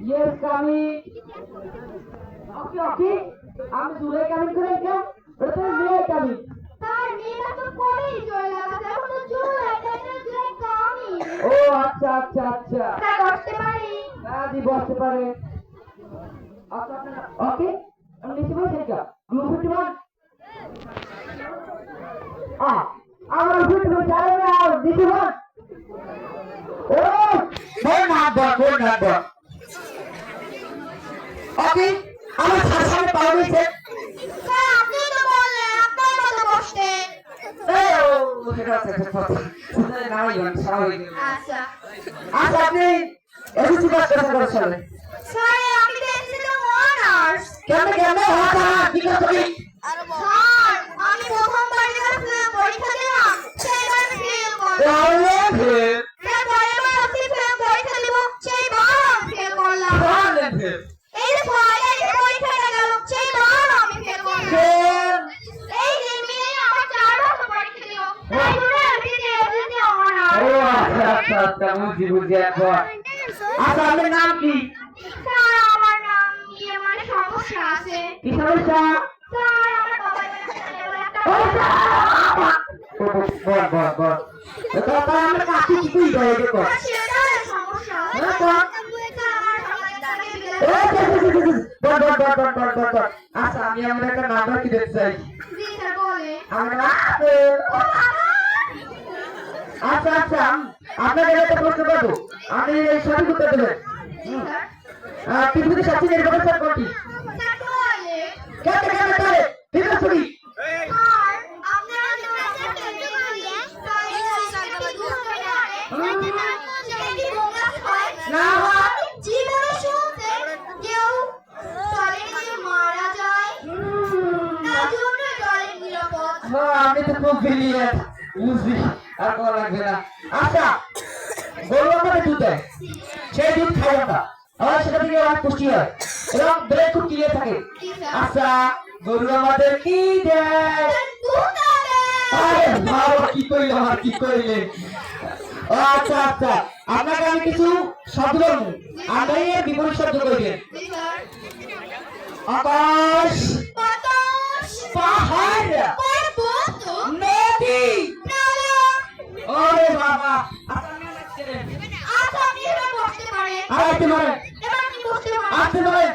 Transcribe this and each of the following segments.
Yes, coming. Okay. I'm July coming correct? What is July coming? তার মেয়েটা তো কবেই চলে গেছে এখন তো জুলাই কমই ও আচ্ছা আচ্ছা আচ্ছা স্যার বসতে পারি দি বসতে পারে আচ্ছা ওকে আমি লিখে বসে যা গ্রুপ 51 আমার গ্রুপ 51 যাবে না দিতে বল ও বল না ওকে আমার সামনে পাওয়া গেছে স্যার আপনি তো বললেন আপনার মতো বসতে আচ্ছা আপনি এসেছি কাজ করেছেন স্যার আমি তো এসেছি অনার্স কেন স্যার আমি প্রথমবার যখন পরীক্ষা দিলাম সেবার আমি ফেল করলাম স্যার পরেরবার আমি পরীক্ষা দিব সেইবার আমি ফেল করলাম এই যে পরীক্ষাটা গেল সেইবার আমি ফেল করলাম এই যে মিলে আমার 4 বছর পরীক্ষা দিল তাই জন্য আমি এসেছি অনার্স আচ্ছা বুঝি এখন আচ্ছা আপনার নাম কি স্যার আমার নাম মানে সমস্যা আছে কি সমস্যা স্যার আমার বাবা একটা বল এটা আমরা কাছে কি করে দেখো সেটা সমস্যা আচ্ছা আমি আমরা একটা নাম্বার কি দেখতে চাই জি স্যার বলে আমরা আচ্ছা আপনাদের একটা প্রশ্ন করবো আপনি এই সঠিক উত্তর দেবেন জি স্যার পৃথিবীতে সবচেয়ে নির্ভর স্যার কোনটি স্যার বলে কেন ঠিক আছে শুনি আর আপনারা যারা দেখতে পারেন তাই সেটি বোগাস হয় না জীবনে শুনতে কেউ জলের নিচে মারা যায় তার জন্য জলের নিরাপদ আমি তো খুব ব্রিলিয়েন্ট বুঝলি আর করা লাগবে না আচ্ছা গরু আমাদের দুধ দেয় সেই দুধ খাই আমরা আমার সেটা থেকে অনেক পুষ্টি হয় এবং ব্রেন খুব ক্লিয়ার থাকে আচ্ছা গরু আমাদের কি দেয় আরে বাবা কি কইলে আচ্ছা আপনাকে আমি কিছু শব্দ বলবো আপনি এর বিপরীত শব্দ কইবেন আকাশ পাহাড় নদী ওরে বাবা আসতে পারে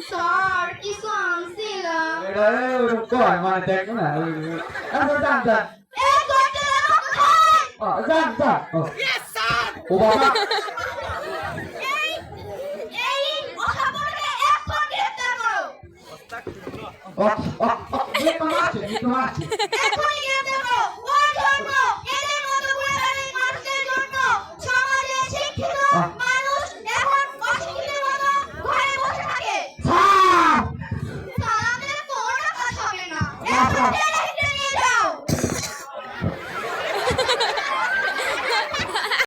স্যার কিছু আনছিলাম মানে দেখ না আচ্ছা যান ও বাবা তোমার